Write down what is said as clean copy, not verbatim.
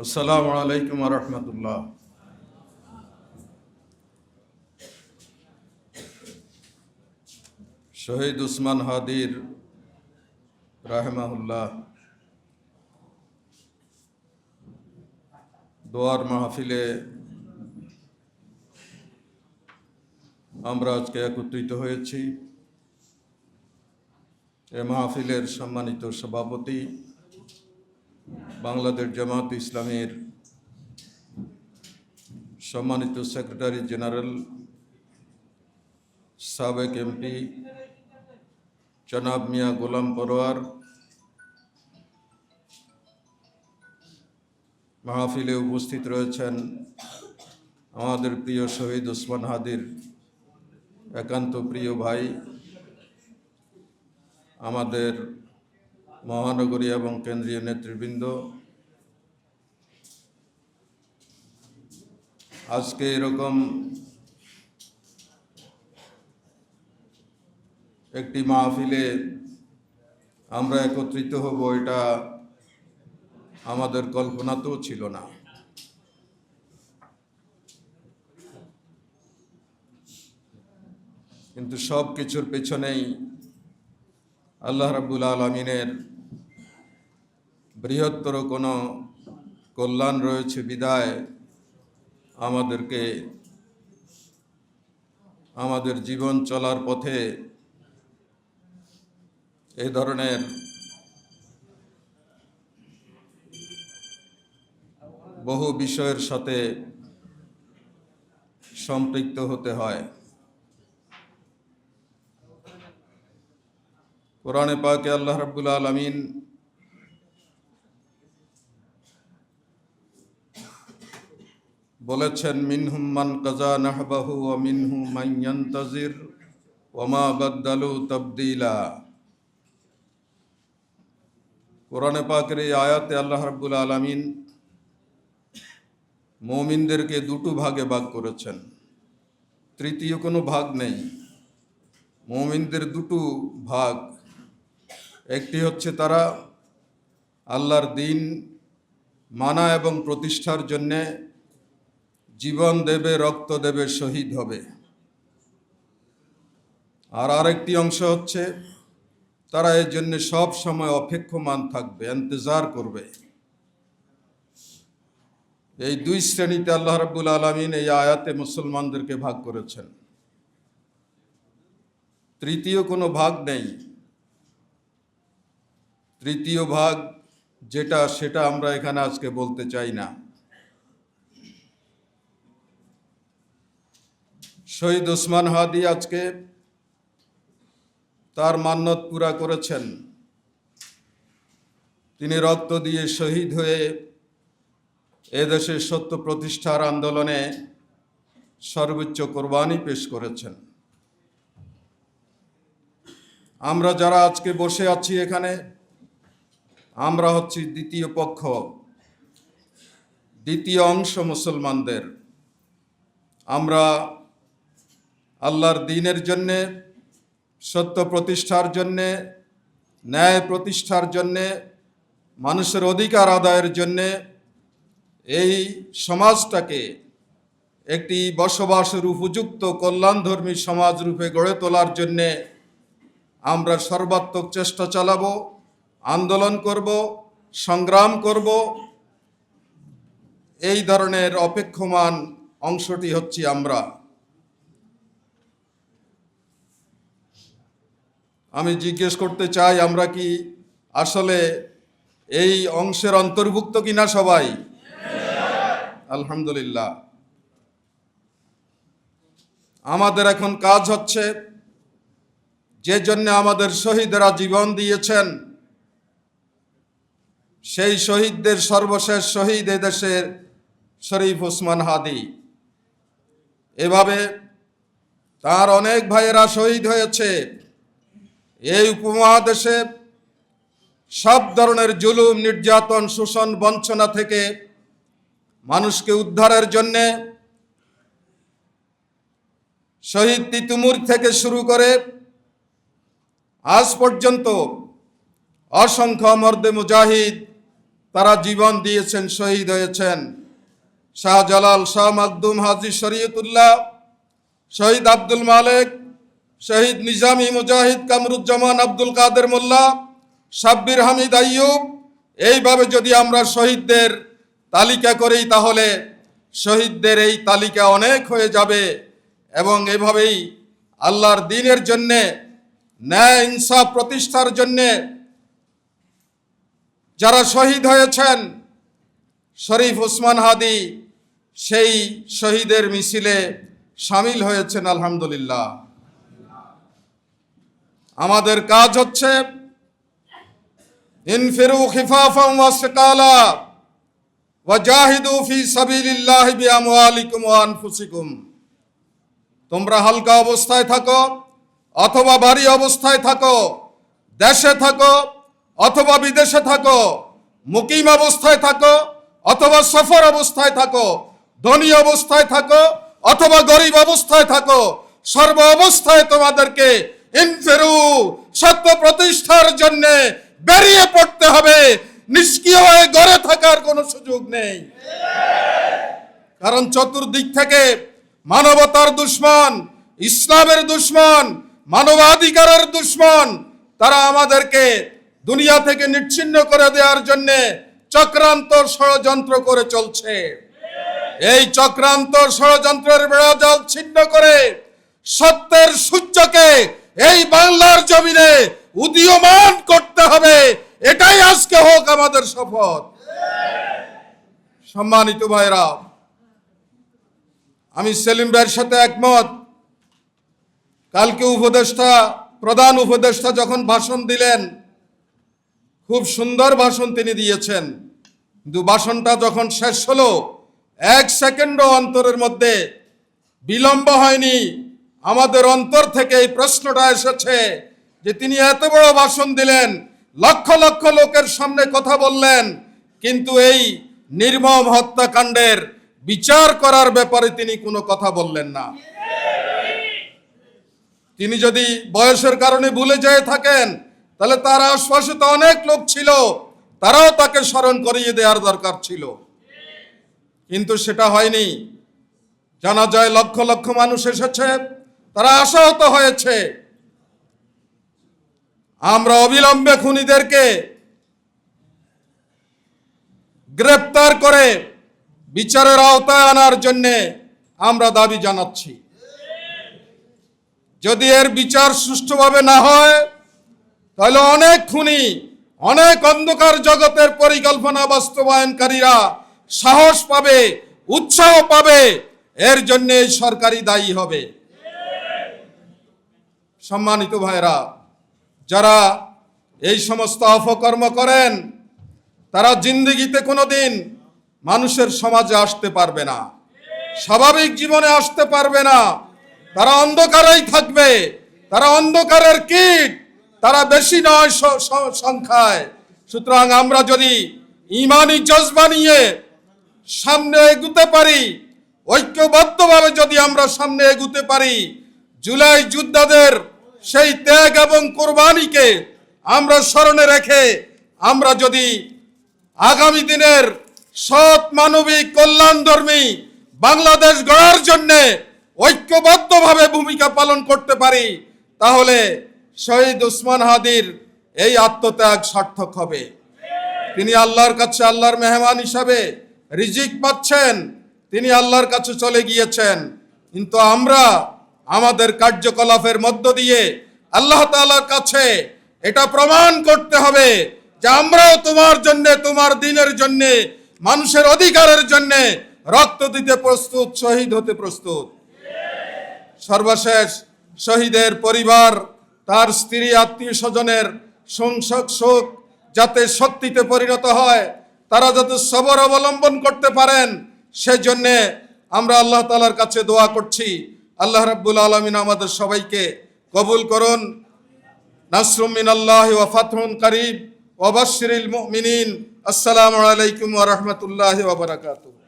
আসসালামু আলাইকুম ওয়া রাহমাতুল্লাহ। শহীদ উসমান হাদির রাহিমাহুল্লাহ দোয়ার মাহফিলে আমরা আজকে একত্রিত হয়েছি। এ মাহফিলের সম্মানিত সভাপতি, বাংলাদেশ জামাত ইসলামীর সম্মানিত সেক্রেটারি জেনারেল, সাবেক এমপি জনাব মিয়া গোলাম পরোয়ার, মাহফিলে উপস্থিত রয়েছেন আমাদের প্রিয় শহীদ উসমান হাদির একান্ত প্রিয় ভাই, আমাদের মহানগরী এবং কেন্দ্রীয় নেতৃবৃন্দ। আজকে এরকম একটি মাহফিলে আমরা একত্রিত হব, এটা আমাদের কল্পনাতেও ছিল না। কিন্তু সব কিছুর পেছনেই আল্লাহ রাব্বুল আলামিনের বৃহত্তর কোনো কল্যাণ রয়েছে বিধায় আমাদেরকে আমাদের জীবন চলার পথে এই ধরনের বহু বিষয়ের সাথে সম্পৃক্ত হতে হয়। কোরআনে পাকে আল্লাহ রাব্বুল আলামিন বলেছেন, মিনহুম মান কাযা নাহবাহু ওয়া মিনহুম মান ইয়ান্তাজির ওয়া মা বাদদালু তাবদীলা। কোরআনে পাকের এই আয়াতে আল্লাহ রাব্বুল আলামিন মুমিনদেরকে দুটো ভাগে ভাগ করেছেন, তৃতীয় কোনো ভাগ নেই। মুমিনদের দুটো ভাগ, একটি হচ্ছে তারা আল্লাহর দ্বীন মানা এবং প্রতিষ্ঠার জন্যে জীবন দেবে, রক্ত দেবে, শহীদ হবে। আর আরেকটি অংশ হচ্ছে তারা এর জন্য সব সময় অপেক্ষমান থাকবে, ইন্তজার করবে। এই দুই শ্রেণীতে আল্লাহ রাব্বুল আলামিন এই আয়াতে মুসলমানদেরকে ভাগ করেছেন। তৃতীয় কোনো ভাগ নেই। তৃতীয় ভাগ যেটা, সেটা আমরা এখানে আজকে বলতে চাই না। শহীদ উসমান হাদি আজকে তার মান্যত পুরা করেছেন। তিনি রক্ত দিয়ে শহীদ হয়ে এদেশের সত্য প্রতিষ্ঠার আন্দোলনে সর্বোচ্চ কোরবানি পেশ করেছেন। আমরা যারা আজকে বসে আছি এখানে, আমরা হচ্ছি দ্বিতীয় পক্ষ, দ্বিতীয় অংশ মুসলমানদের। আমরা আল্লাহর দ্বীনের জন্যে, সত্য প্রতিষ্ঠার জন্যে, ন্যায় প্রতিষ্ঠার জন্যে, মানুষের অধিকার আদায়ের জন্যে এই সমাজটাকে একটি বসবাসের উপযুক্ত কল্যাণধর্মী সমাজ রূপে গড়ে তোলার জন্যে আমরা সর্বাত্মক চেষ্টা চালাবো, আন্দোলন করব, সংগ্রাম করব। এই ধরনের অপেক্ষমান অংশটি হচ্ছি আমরা। আমি জিজ্ঞেস করতে চাই, আমরা কি আসলে এই অংশের অন্তর্ভুক্ত কিনা সবাই? আলহামদুলিল্লাহ। আমাদের এখন কাজ হচ্ছে, যে জন্য আমাদের শহীদরা জীবন দিয়েছেন, সেই শহীদদের সর্বশেষ শহীদ এদেশের শরীফ উসমান হাদি। এভাবে তার অনেক ভাইয়েরা শহীদ হয়েছে। এই উপমহাদেশে সব ধরনের জুলুম, নির্যাতন, শোষণ, বঞ্চনা থেকে মানুষকে উদ্ধারের জন্যে শহীদ তিতুমীর থেকে শুরু করে আজ পর্যন্ত অসংখ্য মর্দে মুজাহিদ তারা জীবন দিয়েছেন, শহীদ হয়েছেন। শাহজালাল, শাহ মাকদুম, হাজী শরীয়তুল্লাহ, শহীদ আব্দুল মালেক, শহীদ নিজামী মুজাহিদ কামরুজ্জামান আব্দুল কাদের মোল্লা, সাব্বির হামিদ আইয়ুব, এইভাবে যদি আমরা শহীদদের তালিকা করি তাহলে শহীদদের এই তালিকা অনেক হয়ে যাবে। এবং এভাবেই আল্লাহর দ্বীনের জন্যে, ন্যায় ইনসাফ প্রতিষ্ঠার জন্যে যারা শহীদ হয়েছেন, শরীফ ওসমান হাদি সেই শহীদের মিছিলে শামিল হয়েছেন। আলহামদুলিল্লাহ। আমাদের কাজ হচ্ছে ইনফিরু খিফাফান ওয়া সিকালা ওয়া জাহিদু ফি সাবিলিল্লাহি বিআমওয়ালিকুম ওয়া আনফুসিকুম। তোমরা হালকা অবস্থায় থাকো অথবা ভারী অবস্থায় থাকো, দেশে থাকো অথবা বিদেশে থাকো, মুকিম অবস্থায় থাকো অথবা সফর অবস্থায় থাকো, ধনী অবস্থায় থাকো অথবা গরিব অবস্থায় থাকো, সর্ব অবস্থায় তোমাদেরকে ইনফিরু, সত্য প্রতিষ্ঠার জন্য বেরিয়ে পড়তে হবে। নিষ্ক্রিয় হয়ে ঘরে থাকার কোনো সুযোগ নেই। কারণ চতুর্দিক থেকে মানবতার দুশমন, ইসলামের দুশমন, মানবাধিকারের দুশমন, তারা আমাদেরকে দুনিয়া থেকে নিচ্ছিন্ন করে দেওয়ার জন্য চক্রান্ত ষড়যন্ত্র করে চলছে। এই চক্রান্ত ষড়যন্ত্রের বেড়াজাল ছিন্ন করে সত্যের সূর্যকে এই বাংলার জমিনে উদীয়মান করতে হবে। এটাই আজকে হোক আমাদের শপথ। সম্মানিত ভাইরা, আমি সেলিম ভাইয়ের সাথে একমত। কালকে প্রধান উপদেষ্টা যখন ভাষণ দিলেন, খুব সুন্দর ভাষণ তিনি দিয়েছেন, কিন্তু ভাষণটা যখন শেষ হলো, 1 সেকেন্ডও অন্তরের মধ্যে বিলম্ব হয়নি। আমাদের অন্তর থেকে এই প্রশ্নটা এসেছে যে তিনি এত বড় ভাষণ দিলেন, লক্ষ লক্ষ লোকের সামনে কথা বললেন, কিন্তু এই নির্মম হত্যাকাণ্ডের বিচার করার ব্যাপারে তিনি কোনো কথা বললেন না। তিনি যদি বয়সের কারণে ভুলে যেয়ে থাকেন, তাহলে তার আশপাশে তো অনেক লোক ছিল, তারাও তাকে স্মরণ করিয়ে দেওয়ার দরকার ছিল, কিন্তু সেটা হয়নি। জানা যায় লক্ষ লক্ষ মানুষ এসেছে, তারা আশাহত হয়েছে। আমরা অবিলম্বে খুনিদেরকে গ্রেপ্তার করে বিচারের আওতায় আনার জন্য আমরা দাবি জানাচ্ছি। যদি এর বিচার সুষ্ঠুভাবে না হয়, তাহলে অনেক খুনি, অনেক অন্ধকার জগতের পরিকল্পনা বাস্তবায়নকারীরা সাহস পাবে, উৎসাহ পাবে, এর জন্য এই সরকারই দায়ী হবে। সম্মানিত ভাইরা, যারা এই সমস্ত অপকর্ম করেন, তারা জিন্দেগিতে কোনোদিন মানুষের সমাজে আসতে পারবে না, স্বাভাবিক জীবনে আসতে পারবে না। তারা অন্ধকারেই থাকবে, তারা অন্ধকারের কীট, তারা বেশি নয় সংখ্যায়। সুতরাং আমরা যদি ঈমানি জজবা নিয়ে সামনে এগুতে পারি, ঐক্যবদ্ধভাবে যদি আমরা সামনে এগুতে পারি, জুলাই যোদ্ধাদের সেই ত্যাগ এবং কোরবানিকে আমরা স্মরণে রেখে আমরা যদি আগামী দিনের সৎ, মানবিক, কল্যাণধর্মী বাংলাদেশ গড়ার জন্য ঐক্যবদ্ধভাবে ভূমিকা পালন করতে পারি, তাহলে শহীদ ওসমান হাদির এই আত্মত্যাগ সার্থক হবে। তিনি আল্লাহর কাছে আল্লাহর মেহমান হিসাবে রিজিক পাচ্ছেন, তিনি আল্লাহর কাছে চলে গিয়েছেন। কিন্তু আমরা আমাদের কার্যকলাপের মধ্য দিয়ে আল্লাহ তাআলার কাছে এটা প্রমাণ করতে হবে যে আমরাও তোমার জন্য, তোমার দ্বীনের জন্য, মানুষের অধিকারের জন্য রক্ত দিতে প্রস্তুত, শহীদ হতে প্রস্তুত। সর্বশেষ শহীদের পরিবার, তার স্ত্রী, আত্মীয় স্বজনের শোক যাতে শক্তিতে পরিণত হয়, তারা যাতে সবর অবলম্বন করতে পারেন, সেজন্যে আমরা আল্লাহ তাআলার কাছে দোয়া করছি। আল্লাহ রাব্বুল আলামিন আমাদের সবাইকে কবুল করুন। নাসরুম মিনাল্লাহি ওয়া ফাতহুন কারীব ওয়া বাশশিরিল মুমিনিন। আসসালামু আলাইকুম ওয়া রাহমাতুল্লাহি ওয়া বারাকাতুহু।